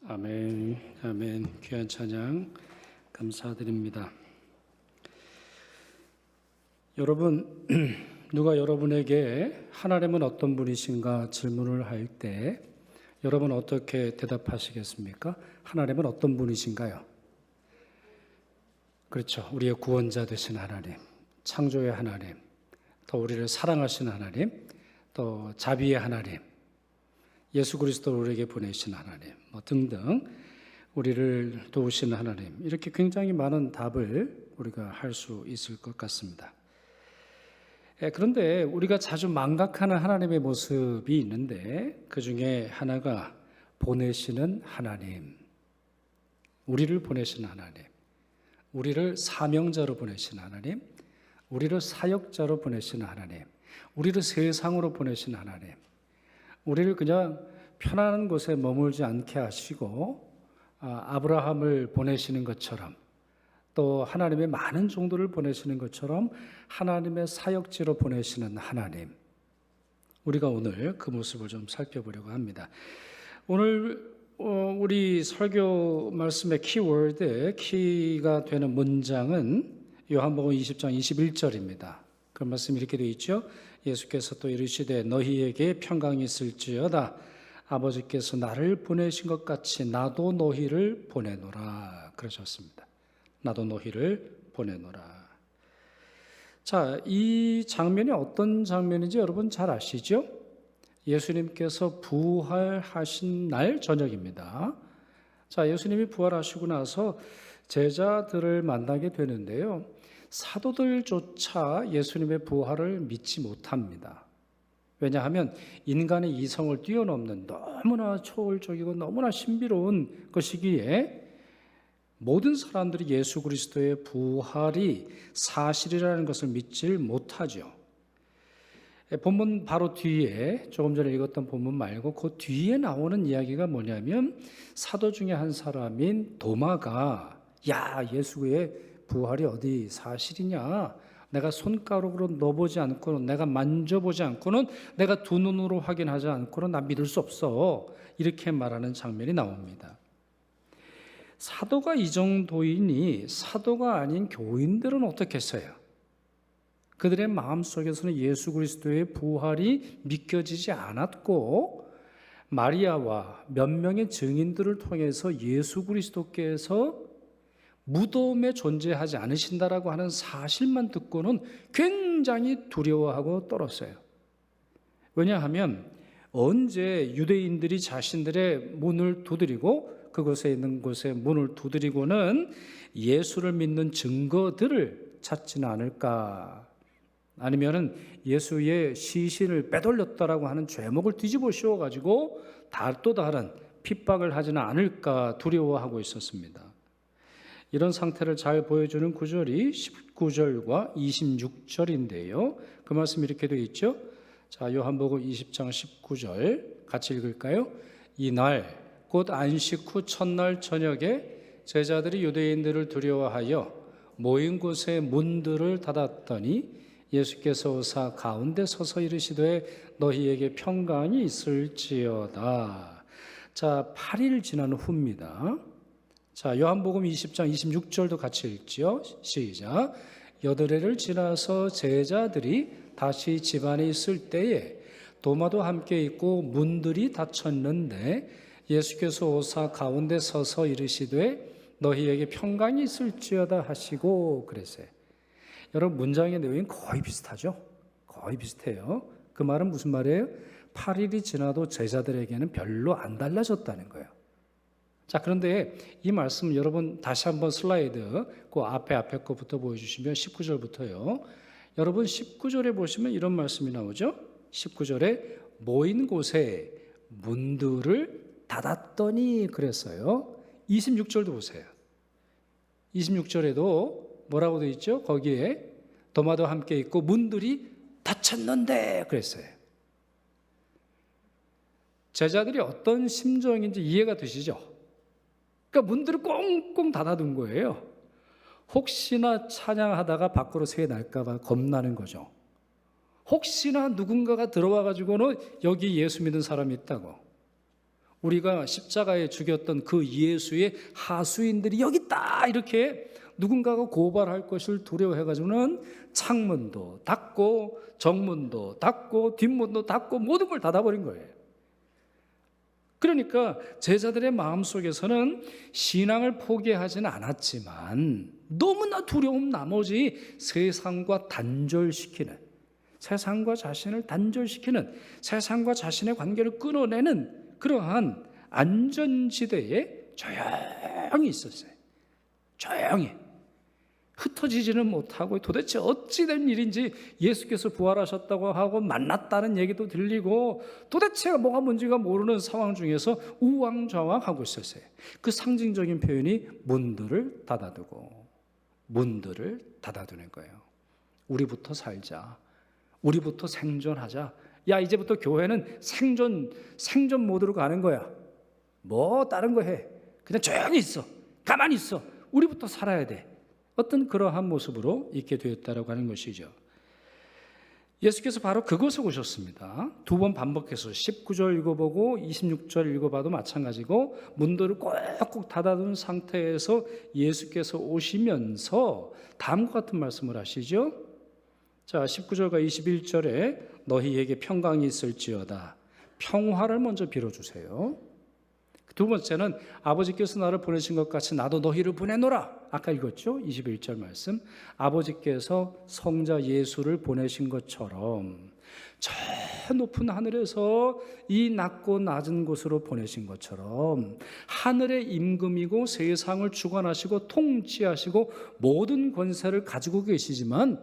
아멘, 아멘. 귀한 찬양 감사드립니다. 여러분, 누가 여러분에게 하나님은 어떤 분이신가 질문을 할 때 여러분 어떻게 대답하시겠습니까? 하나님은 어떤 분이신가요? 그렇죠. 우리의 구원자 되신 하나님, 창조의 하나님, 또 우리를 사랑하신 하나님, 또 자비의 하나님, 예수 그리스도를 우리에게 보내신 하나님 등등 우리를 도우시는 하나님, 이렇게 굉장히 많은 답을 우리가 할 수 있을 것 같습니다. 그런데 우리가 자주 망각하는 하나님의 모습이 있는데 그 중에 하나가 보내시는 하나님, 우리를 보내시는 하나님, 우리를 사명자로 보내시는 하나님, 우리를 사역자로 보내시는 하나님, 우리를 세상으로 보내시는 하나님, 우리를 그냥 편안한 곳에 머물지 않게 하시고 아브라함을 보내시는 것처럼 또 하나님의 많은 종들을 보내시는 것처럼 하나님의 사역지로 보내시는 하나님, 우리가 오늘 그 모습을 좀 살펴보려고 합니다. 오늘 우리 설교 말씀의 키가 되는 문장은 요한복음 20장 21절입니다. 그 말씀이 이렇게 되어 있죠. 예수께서 또 이르시되 너희에게 평강이 있을지어다. 아버지께서 나를 보내신 것 같이 나도 너희를 보내노라 그러셨습니다. 나도 너희를 보내노라. 자, 이 장면이 어떤 장면인지 여러분 잘 아시죠? 예수님께서 부활하신 날 저녁입니다. 자, 예수님이 부활하시고 나서 제자들을 만나게 되는데요. 사도들조차 예수님의 부활을 믿지 못합니다. 왜냐하면 인간의 이성을 뛰어넘는 너무나 초월적이고 너무나 신비로운 것이기에 모든 사람들이 예수 그리스도의 부활이 사실이라는 것을 믿질 못하죠. 본문 바로 뒤에, 조금 전에 읽었던 본문 말고 그 뒤에 나오는 이야기가 뭐냐면 사도 중에 한 사람인 도마가 야, 예수의 부활이 어디 사실이냐? 내가 손가락으로 넣어보지 않고는, 내가 만져보지 않고는, 내가 두 눈으로 확인하지 않고는 나 믿을 수 없어. 이렇게 말하는 장면이 나옵니다. 사도가 이 정도이니 사도가 아닌 교인들은 어떻겠어요? 그들의 마음속에서는 예수 그리스도의 부활이 믿겨지지 않았고 마리아와 몇 명의 증인들을 통해서 예수 그리스도께서 무덤에 존재하지 않으신다라고 하는 사실만 듣고는 굉장히 두려워하고 떨었어요. 왜냐하면 언제 유대인들이 자신들의 문을 두드리고 그곳에 있는 곳에 문을 두드리고는 예수를 믿는 증거들을 찾지는 않을까, 아니면은 예수의 시신을 빼돌렸다라고 하는 죄목을 뒤집어 씌워가지고 또 다른 핍박을 하지는 않을까 두려워하고 있었습니다. 이런 상태를 잘 보여주는 구절이 19절과 26절인데요. 그 말씀이 이렇게 되어 있죠. 자, 요한복음 20장 19절 같이 읽을까요? 이날 곧 안식 후 첫날 저녁에 제자들이 유대인들을 두려워하여 모인 곳에 문들을 닫았더니 예수께서 오사 가운데 서서 이르시되 너희에게 평강이 있을지어다. 자, 8일 지난 후입니다. 자, 요한복음 20장 26절도 같이 읽지요. 시작. 여드레를 지나서 제자들이 다시 집 안에 있을 때에 도마도 함께 있고 문들이 닫혔는데 예수께서 오사 가운데 서서 이르시되 너희에게 평강이 있을지어다 하시고 그랬어요. 여러분, 문장의 내용이 거의 비슷하죠? 거의 비슷해요. 그 말은 무슨 말이에요? 8일이 지나도 제자들에게는 별로 안 달라졌다는 거예요. 자, 그런데 이 말씀 여러분 다시 한번 슬라이드 그 앞에 거부터 보여주시면 19절부터요. 여러분 19절에 보시면 이런 말씀이 나오죠. 19절에 모인 곳에 문들을 닫았더니 그랬어요. 26절도 보세요. 26절에도 뭐라고 되어 있죠? 거기에 도마도 함께 있고 문들이 닫혔는데 그랬어요. 제자들이 어떤 심정인지 이해가 되시죠? 그러니까 문들을 꽁꽁 닫아둔 거예요. 혹시나 찬양하다가 밖으로 새 날까 봐 겁나는 거죠. 혹시나 누군가가 들어와 가지고는 여기 예수 믿는 사람이 있다고, 우리가 십자가에 죽였던 그 예수의 하수인들이 여기 있다 이렇게 누군가가 고발할 것을 두려워해가지고는 창문도 닫고 정문도 닫고 뒷문도 닫고 모든 걸 닫아버린 거예요. 그러니까 제자들의 마음속에서는 신앙을 포기하지는 않았지만 너무나 두려움 나머지 세상과 단절시키는, 세상과 자신을 단절시키는, 세상과 자신의 관계를 끊어내는 그러한 안전지대에 조용히 있었어요. 조용히. 흩어지지는 못하고 도대체 어찌된 일인지 예수께서 부활하셨다고 하고 만났다는 얘기도 들리고 도대체 뭐가 뭔지가 모르는 상황 중에서 우왕좌왕하고 있었어요. 그 상징적인 표현이 문들을 닫아두고, 문들을 닫아두는 거예요. 우리부터 살자. 우리부터 생존하자. 야, 이제부터 교회는 생존 모드로 가는 거야. 뭐 다른 거 해. 그냥 조용히 있어. 가만히 있어. 우리부터 살아야 돼. 어떤 그러한 모습으로 있게 되었다라고 하는 것이죠. 예수께서 바로 그것을 오셨습니다. 두 번 반복해서 19절 읽어보고 26절 읽어봐도 마찬가지고 문들을 꼭꼭 닫아둔 상태에서 예수께서 오시면서 다음과 같은 말씀을 하시죠. 자, 19절과 21절에 너희에게 평강이 있을지어다. 평화를 먼저 빌어주세요. 두 번째는 아버지께서 나를 보내신 것 같이 나도 너희를 보내노라. 아까 읽었죠? 21절 말씀. 아버지께서 성자 예수를 보내신 것처럼 저 높은 하늘에서 이 낮고 낮은 곳으로 보내신 것처럼 하늘의 임금이고 세상을 주관하시고 통치하시고 모든 권세를 가지고 계시지만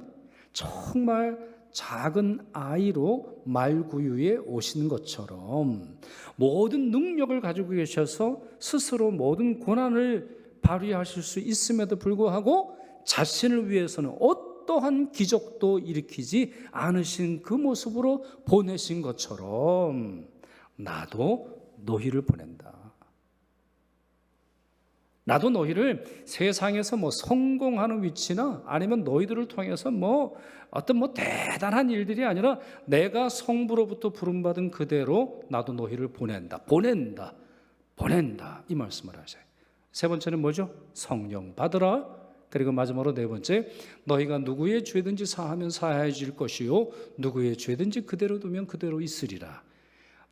정말 작은 아이로 말구유에 오신 것처럼 모든 능력을 가지고 계셔서 스스로 모든 고난을 발휘하실 수 있음에도 불구하고 자신을 위해서는 어떠한 기적도 일으키지 않으신 그 모습으로 보내신 것처럼 나도 너희를 보낸다. 나도 너희를 세상에서 성공하는 위치나 아니면 너희들을 통해서 어떤 대단한 일들이 아니라 내가 성부로부터 부름받은 그대로 나도 너희를 보낸다. 이 말씀을 하셔요. 세 번째는 뭐죠? 성령 받으라. 그리고 마지막으로 네 번째, 너희가 누구의 죄든지 사하면 사하여 줄 것이요 누구의 죄든지 그대로 두면 그대로 있으리라.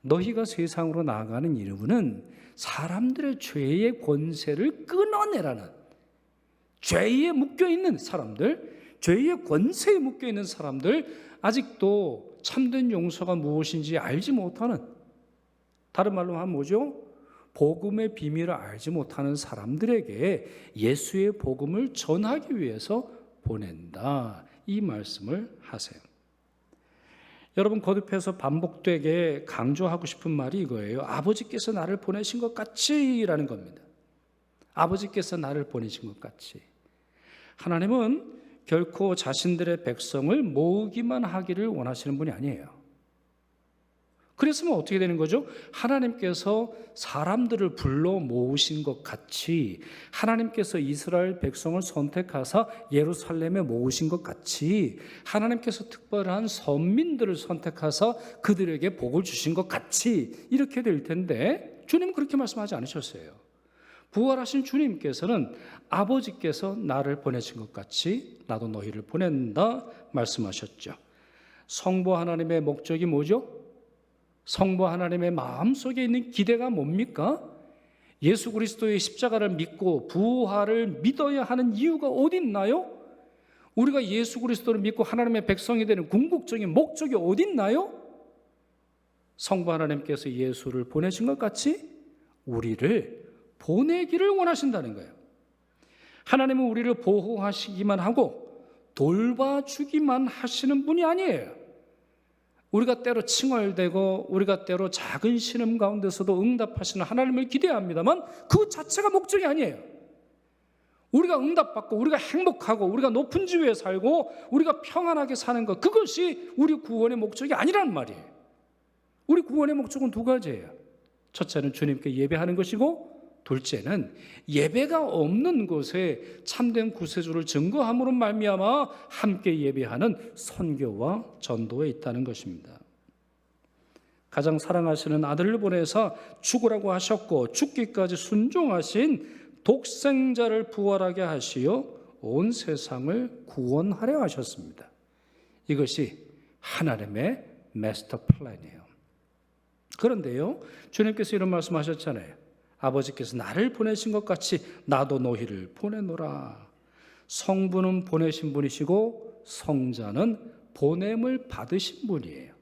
너희가 세상으로 나아가는 이유는 사람들의 죄의 권세를 끊어내라는, 죄에 묶여있는 사람들, 죄의 권세에 묶여있는 사람들, 아직도 참된 용서가 무엇인지 알지 못하는, 다른 말로 하면 뭐죠? 복음의 비밀을 알지 못하는 사람들에게 예수의 복음을 전하기 위해서 보낸다. 이 말씀을 하세요. 여러분, 거듭해서 반복되게 강조하고 싶은 말이 이거예요. 아버지께서 나를 보내신 것 같이라는 겁니다. 아버지께서 나를 보내신 것 같이. 하나님은 결코 자신들의 백성을 모으기만 하기를 원하시는 분이 아니에요. 그랬으면 어떻게 되는 거죠? 하나님께서 사람들을 불러 모으신 것 같이, 하나님께서 이스라엘 백성을 선택하사 예루살렘에 모으신 것 같이, 하나님께서 특별한 선민들을 선택하사 그들에게 복을 주신 것 같이 이렇게 될 텐데 주님은 그렇게 말씀하지 않으셨어요. 부활하신 주님께서는 아버지께서 나를 보내신 것 같이 나도 너희를 보낸다 말씀하셨죠. 성부 하나님의 목적이 뭐죠? 성부 하나님의 마음속에 있는 기대가 뭡니까? 예수 그리스도의 십자가를 믿고 부활을 믿어야 하는 이유가 어디 있나요? 우리가 예수 그리스도를 믿고 하나님의 백성이 되는 궁극적인 목적이 어디 있나요? 성부 하나님께서 예수를 보내신 것 같이 우리를 보내기를 원하신다는 거예요. 하나님은 우리를 보호하시기만 하고 돌봐주기만 하시는 분이 아니에요. 우리가 때로 칭얼대고 우리가 때로 작은 신음 가운데서도 응답하시는 하나님을 기대합니다만 그 자체가 목적이 아니에요. 우리가 응답받고 우리가 행복하고 우리가 높은 지위에 살고 우리가 평안하게 사는 것, 그것이 우리 구원의 목적이 아니란 말이에요. 우리 구원의 목적은 두 가지예요. 첫째는 주님께 예배하는 것이고 둘째는 예배가 없는 곳에 참된 구세주를 증거함으로 말미암아 함께 예배하는 선교와 전도에 있다는 것입니다. 가장 사랑하시는 아들을 보내사 죽으라고 하셨고 죽기까지 순종하신 독생자를 부활하게 하시어 온 세상을 구원하려 하셨습니다. 이것이 하나님의 마스터 플랜이에요. 그런데요, 주님께서 이런 말씀하셨잖아요. 아버지께서 나를 보내신 것 같이 나도 너희를 보내노라. 성부는 보내신 분이시고 성자는 보냄을 받으신 분이에요.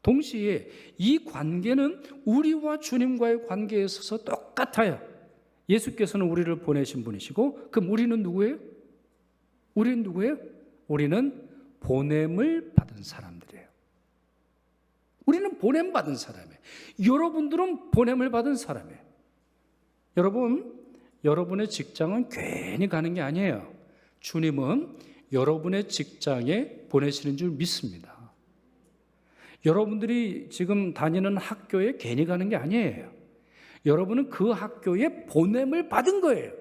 동시에 이 관계는 우리와 주님과의 관계에 있어서 똑같아요. 예수께서는 우리를 보내신 분이시고, 그럼 우리는 누구예요? 우리는 누구예요? 우리는 보냄을 받은 사람들이에요. 우리는 보냄 받은 사람이에요. 여러분들은 보냄을 받은 사람이에요. 여러분의 직장은 괜히 가는 게 아니에요. 주님은 여러분의 직장에 보내시는 줄 믿습니다. 여러분들이 지금 다니는 학교에 괜히 가는 게 아니에요. 여러분은 그 학교에 보냄을 받은 거예요.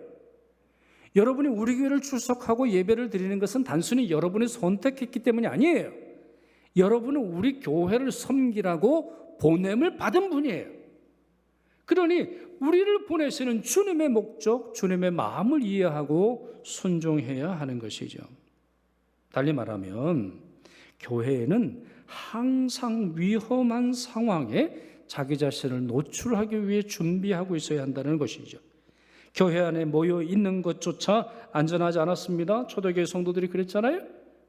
여러분이 우리 교회를 출석하고 예배를 드리는 것은 단순히 여러분이 선택했기 때문이 아니에요. 여러분은 우리 교회를 섬기라고 보냄을 받은 분이에요. 그러니 우리를 보내시는 주님의 목적, 주님의 마음을 이해하고 순종해야 하는 것이죠. 달리 말하면 교회에는 항상 위험한 상황에 자기 자신을 노출하기 위해 준비하고 있어야 한다는 것이죠. 교회 안에 모여 있는 것조차 안전하지 않았습니다. 초대교회 성도들이 그랬잖아요.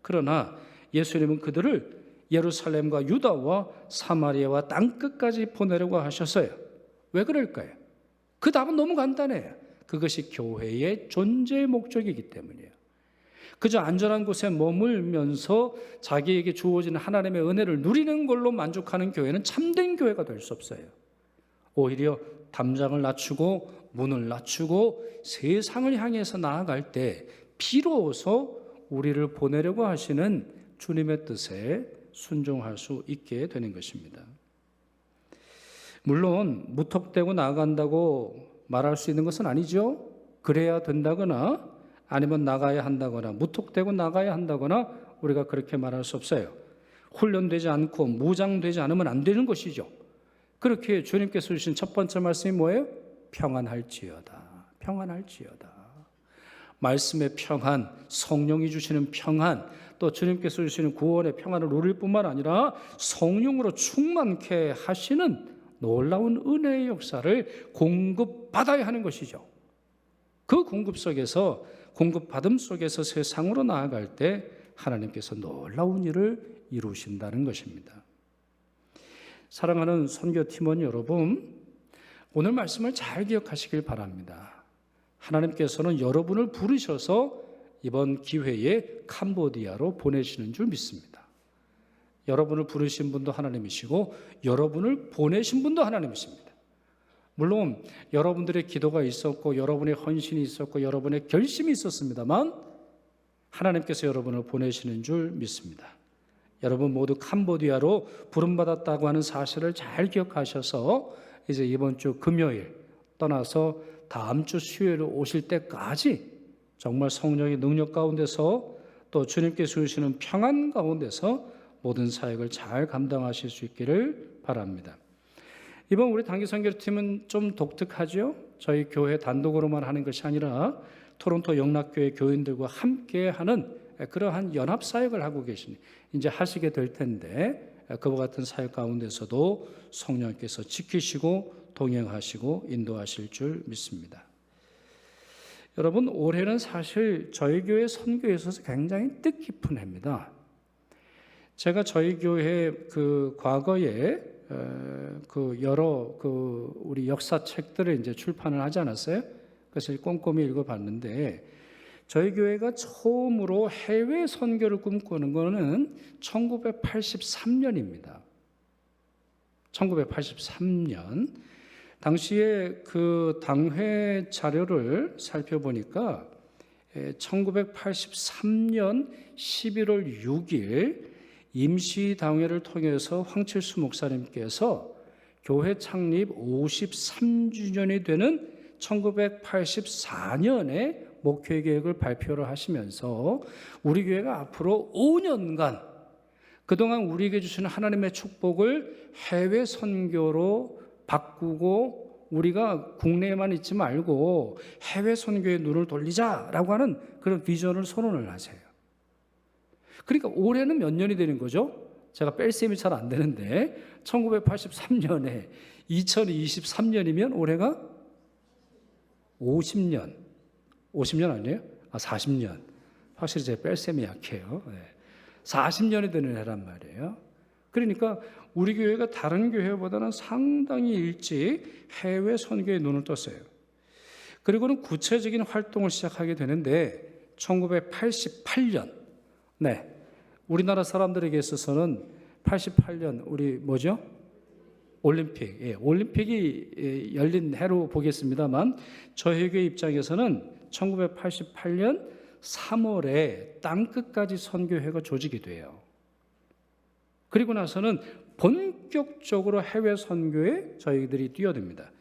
그러나 예수님은 그들을 예루살렘과 유다와 사마리아와 땅끝까지 보내려고 하셨어요. 왜 그럴까요? 그 답은 너무 간단해요. 그것이 교회의 존재의 목적이기 때문이에요. 그저 안전한 곳에 머물면서 자기에게 주어진 하나님의 은혜를 누리는 걸로 만족하는 교회는 참된 교회가 될 수 없어요. 오히려 담장을 낮추고 문을 낮추고 세상을 향해서 나아갈 때 비로소 우리를 보내려고 하시는 주님의 뜻에 순종할 수 있게 되는 것입니다. 물론 무턱대고 나아간다고 말할 수 있는 것은 아니죠. 그래야 된다거나 아니면 나가야 한다거나 무턱대고 나가야 한다거나 우리가 그렇게 말할 수 없어요. 훈련되지 않고 무장되지 않으면 안 되는 것이죠. 그렇게 주님께서 주신 첫 번째 말씀이 뭐예요? 평안할지어다. 평안할지어다. 말씀의 평안, 성령이 주시는 평안, 또 주님께서 주시는 구원의 평안을 누릴 뿐만 아니라 성령으로 충만케 하시는 놀라운 은혜의 역사를 공급받아야 하는 것이죠. 그 공급받음 속에서 세상으로 나아갈 때 하나님께서 놀라운 일을 이루신다는 것입니다. 사랑하는 선교팀원 여러분, 오늘 말씀을 잘 기억하시길 바랍니다. 하나님께서는 여러분을 부르셔서 이번 기회에 캄보디아로 보내시는 줄 믿습니다. 여러분을 부르신 분도 하나님이시고 여러분을 보내신 분도 하나님이십니다. 물론 여러분들의 기도가 있었고 여러분의 헌신이 있었고 여러분의 결심이 있었습니다만 하나님께서 여러분을 보내시는 줄 믿습니다. 여러분 모두 캄보디아로 부름받았다고 하는 사실을 잘 기억하셔서 이제 이번 주 금요일 떠나서 다음 주 수요일 오실 때까지 정말 성령의 능력 가운데서 또 주님께서 주시는 평안 가운데서 모든 사역을 잘 감당하실 수 있기를 바랍니다. 이번 우리 단기 선교팀은 좀 독특하죠. 저희 교회 단독으로만 하는 것이 아니라 토론토 영락교회 교인들과 함께 하는 그러한 연합 사역을 하고 계시니 이제 하시게 될 텐데 그와 같은 사역 가운데서도 성령께서 지키시고 동행하시고 인도하실 줄 믿습니다. 여러분, 올해는 사실 저희 교회 선교에 있어서 굉장히 뜻깊은 해입니다. 제가 저희 교회 과거에 여러 우리 역사책들을 이제 출판을 하지 않았어요? 그래서 꼼꼼히 읽어봤는데 저희 교회가 처음으로 해외 선교를 꿈꾸는 거는 1983년입니다. 1983년 당시에 그 당회 자료를 살펴보니까 1983년 11월 6일 임시당회를 통해서 황칠수 목사님께서 교회 창립 53주년이 되는 1984년에 목회 계획을 발표를 하시면서 우리 교회가 앞으로 5년간 그동안 우리에게 주시는 하나님의 축복을 해외 선교로 바꾸고 우리가 국내에만 있지 말고 해외 선교에 눈을 돌리자라고 하는 그런 비전을 선언을 하세요. 그러니까 올해는 몇 년이 되는 거죠? 제가 뺄셈이 잘 안 되는데 1983년에 2023년이면 올해가 50년. 50년 아니에요? 40년. 확실히 제 뺄셈이 약해요. 40년이 되는 해란 말이에요. 그러니까 우리 교회가 다른 교회보다는 상당히 일찍 해외 선교에 눈을 떴어요. 그리고는 구체적인 활동을 시작하게 되는데 1988년, 우리나라 사람들에게 있어서는 88년 우리 뭐죠? 올림픽, 올림픽이 열린 해로 보겠습니다만 저희 교회 입장에서는 1988년 3월에 땅끝까지 선교회가 조직이 돼요. 그리고 나서는 본격적으로 해외 선교에 저희들이 뛰어듭니다.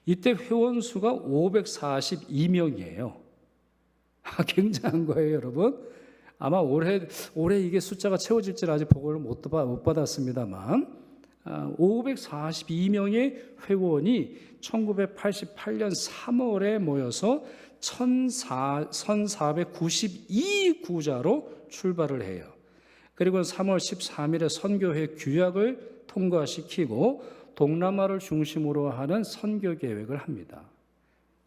이때 회원 수가 542명이에요. 굉장한 거예요, 여러분. 아마 올해 이게 숫자가 채워질지는 아직 보고를 못 받았습니다만 542명의 회원이 1988년 3월에 모여서 1492구자로 출발을 해요. 그리고 3월 13일에 선교회 규약을 통과시키고 동남아를 중심으로 하는 선교 계획을 합니다.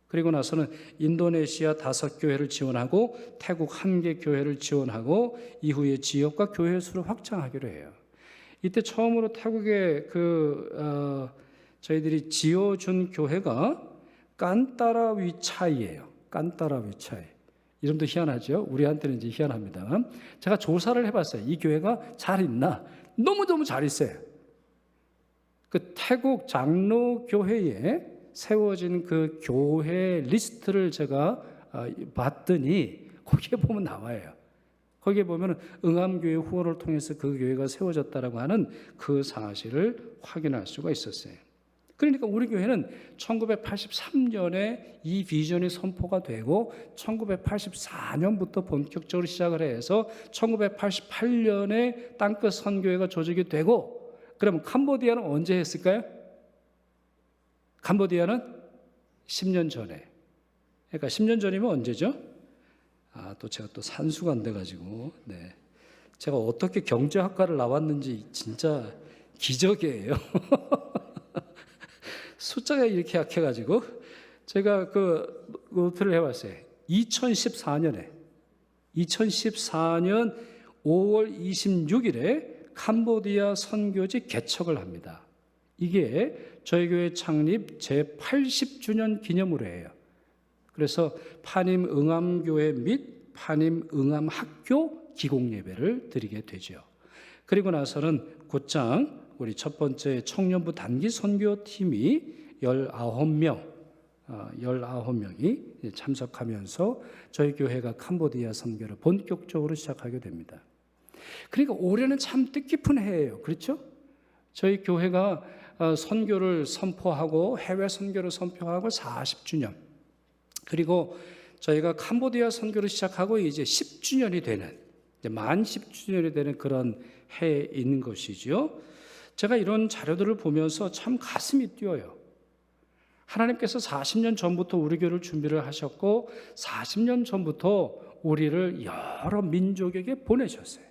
그리고 나서는 인도네시아 5교회를 지원하고 태국 1개 교회를 지원하고 이후에 지역과 교회 수를 확장하기로 해요. 이때 처음으로 태국에 저희들이 지어준 교회가 깐따라위차이예요. 깐따라위차이. 이름도 희한하죠? 우리한테는 이제 희한합니다. 제가 조사를 해봤어요. 이 교회가 잘 있나? 너무너무 잘 있어요. 그 태국 장로교회에 세워진 그 교회 리스트를 제가 봤더니 거기에 보면 나와요. 거기에 보면 응암교회 후원을 통해서 그 교회가 세워졌다라고 하는 그 사실을 확인할 수가 있었어요. 그러니까 우리 교회는 1983년에 이 비전이 선포가 되고 1984년부터 본격적으로 시작을 해서 1988년에 땅끝 선교회가 조직이 되고, 그럼 캄보디아는 언제 했을까요? 캄보디아는 10년 전에. 그러니까 10년 전이면 언제죠? 또 제가 또 산수가 안 돼가지고, 제가 어떻게 경제학과를 나왔는지 진짜 기적이에요. 숫자가 이렇게 약해가지고 제가 그 노트를 해봤어요. 2014년 5월 26일에 캄보디아 선교지 개척을 합니다. 이게 저희 교회 창립 제80주년 기념으로 해요. 그래서 파님 응암교회 및 파님 응암학교 기공예배를 드리게 되죠. 그리고 나서는 곧장 우리 첫 번째 청년부 단기 선교팀이 19명이 참석하면서 저희 교회가 캄보디아 선교를 본격적으로 시작하게 됩니다. 그러니까 올해는 참 뜻깊은 해예요. 그렇죠? 저희 교회가 선교를 선포하고 해외 선교를 선포하고 40주년, 그리고 저희가 캄보디아 선교를 시작하고 이제 10주년이 되는, 만 10주년이 되는 그런 해에 있는 것이죠. 제가 이런 자료들을 보면서 참 가슴이 뛰어요. 하나님께서 40년 전부터 우리 교회를 준비를 하셨고 40년 전부터 우리를 여러 민족에게 보내셨어요.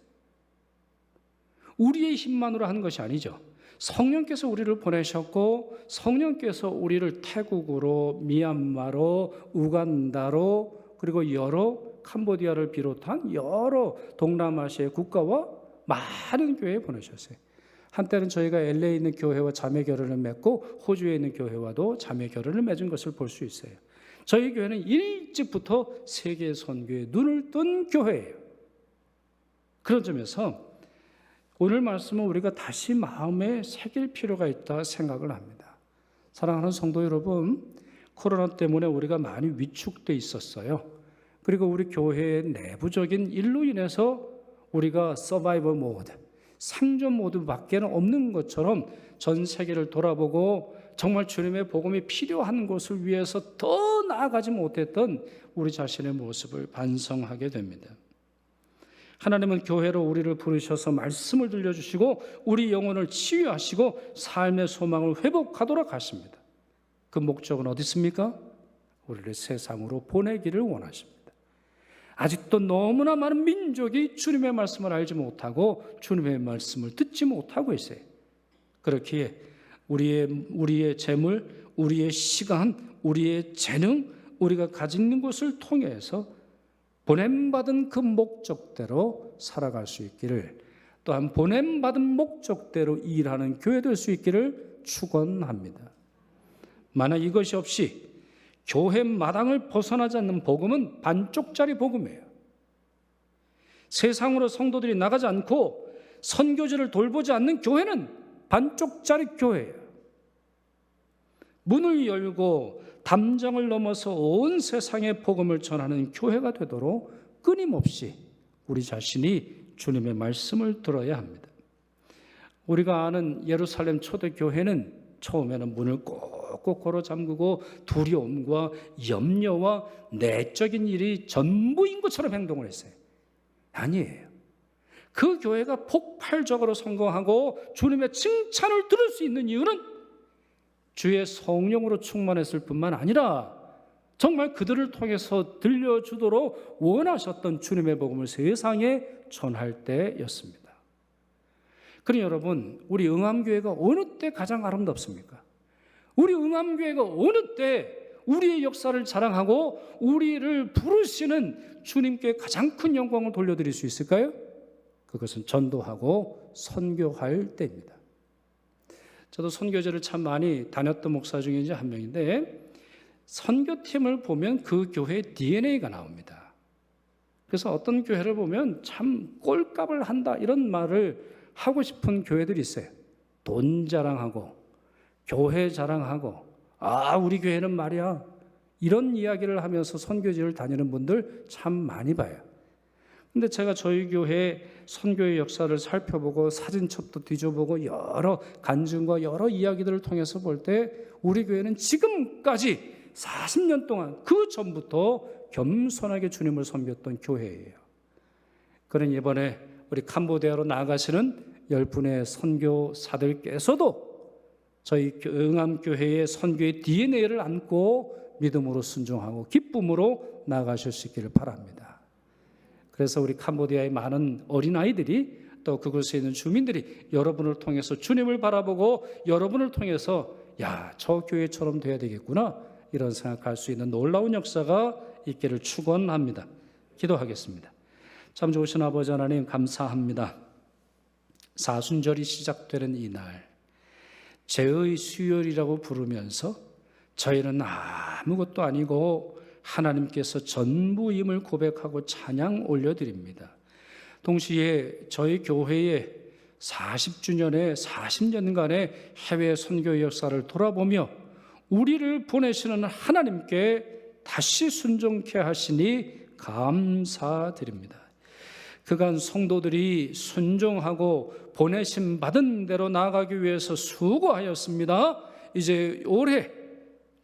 우리의 힘만으로 하는 것이 아니죠. 성령께서 우리를 보내셨고 성령께서 우리를 태국으로, 미얀마로, 우간다로, 그리고 여러 캄보디아를 비롯한 여러 동남아시아의 국가와 많은 교회에 보내셨어요. 한때는 저희가 LA에 있는 교회와 자매 결연을 맺고 호주에 있는 교회와도 자매 결연을 맺은 것을 볼 수 있어요. 저희 교회는 일찍부터 세계 선교에 눈을 뜬 교회예요. 그런 점에서 오늘 말씀은 우리가 다시 마음에 새길 필요가 있다 생각을 합니다. 사랑하는 성도 여러분, 코로나 때문에 우리가 많이 위축돼 있었어요. 그리고 우리 교회의 내부적인 일로 인해서 우리가 서바이벌 모드, 생존 모드밖에는 없는 것처럼 전 세계를 돌아보고 정말 주님의 복음이 필요한 곳을 위해서 더 나아가지 못했던 우리 자신의 모습을 반성하게 됩니다. 하나님은 교회로 우리를 부르셔서 말씀을 들려주시고 우리 영혼을 치유하시고 삶의 소망을 회복하도록 하십니다. 그 목적은 어디 있습니까? 우리를 세상으로 보내기를 원하십니다. 아직도 너무나 많은 민족이 주님의 말씀을 알지 못하고 주님의 말씀을 듣지 못하고 있어요. 그렇기에 우리의 재물, 우리의 시간, 우리의 재능, 우리가 가진 것을 통해서 보냄받은 그 목적대로 살아갈 수 있기를, 또한 보냄받은 목적대로 일하는 교회 될 수 있기를 축원합니다. 만약 이것이 없이 교회 마당을 벗어나지 않는 복음은 반쪽짜리 복음이에요. 세상으로 성도들이 나가지 않고 선교지를 돌보지 않는 교회는 반쪽짜리 교회예요. 문을 열고 담장을 넘어서 온 세상에 복음을 전하는 교회가 되도록 끊임없이 우리 자신이 주님의 말씀을 들어야 합니다. 우리가 아는 예루살렘 초대교회는 처음에는 문을 꼭꼭 걸어 잠그고 두려움과 염려와 내적인 일이 전부인 것처럼 행동을 했어요. 아니에요. 그 교회가 폭발적으로 성공하고 주님의 칭찬을 들을 수 있는 이유는 주의 성령으로 충만했을 뿐만 아니라 정말 그들을 통해서 들려주도록 원하셨던 주님의 복음을 세상에 전할 때였습니다. 그러니 여러분, 우리 응암교회가 어느 때 가장 아름답습니까? 우리 응암교회가 어느 때 우리의 역사를 자랑하고 우리를 부르시는 주님께 가장 큰 영광을 돌려드릴 수 있을까요? 그것은 전도하고 선교할 때입니다. 저도 선교제를 참 많이 다녔던 목사 중에 이제 한 명인데, 선교팀을 보면 그 교회의 DNA가 나옵니다. 그래서 어떤 교회를 보면 참 꼴값을 한다 이런 말을 하고 싶은 교회들이 있어요. 돈 자랑하고 교회 자랑하고 우리 교회는 말이야, 이런 이야기를 하면서 선교지를 다니는 분들 참 많이 봐요. 근데 제가 저희 교회 선교의 역사를 살펴보고 사진첩도 뒤져보고 여러 간증과 여러 이야기들을 통해서 볼 때 우리 교회는 지금까지 40년 동안 그 전부터 겸손하게 주님을 섬겼던 교회예요. 그러니 이번에 우리 캄보디아로 나아가시는 10분의 선교사들께서도 저희 응암교회의 선교의 DNA를 안고 믿음으로 순종하고 기쁨으로 나아가실 수 있기를 바랍니다. 그래서 우리 캄보디아의 많은 어린아이들이 또 그곳에 있는 주민들이 여러분을 통해서 주님을 바라보고 여러분을 통해서 저 교회처럼 돼야 되겠구나 이런 생각할 수 있는 놀라운 역사가 있기를 축원합니다. 기도하겠습니다. 참 좋으신 아버지 하나님, 감사합니다. 사순절이 시작되는 이날, 죄의 수요일이라고 부르면서 저희는 아무것도 아니고 하나님께서 전부임을 고백하고 찬양 올려드립니다. 동시에 저희 교회의 40주년의 40년간의 해외 선교 역사를 돌아보며 우리를 보내시는 하나님께 다시 순종케 하시니 감사드립니다. 그간 성도들이 순종하고 보내심 받은 대로 나아가기 위해서 수고하였습니다. 이제 올해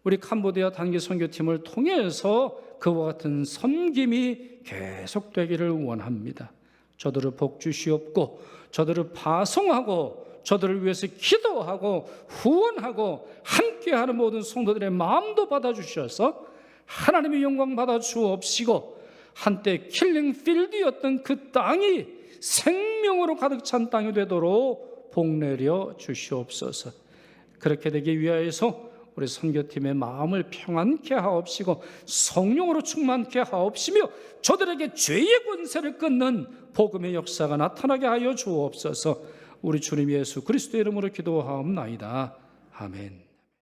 우리 캄보디아 단기 선교팀을 통해서 그와 같은 섬김이 계속되기를 원합니다. 저들을 복 주시옵고 저들을 파송하고 저들을 위해서 기도하고 후원하고 함께하는 모든 성도들의 마음도 받아주셔서 하나님의 영광 받아 주옵시고 한때 킬링필드였던 그 땅이 생명으로 가득 찬 땅이 되도록 복내려 주시옵소서. 그렇게 되기 위하여서 우리 선교팀의 마음을 평안케 하옵시고 성령으로 충만케 하옵시며 저들에게 죄의 권세를 끊는 복음의 역사가 나타나게 하여 주옵소서. 우리 주님 예수 그리스도의 이름으로 기도하옵나이다. 아멘.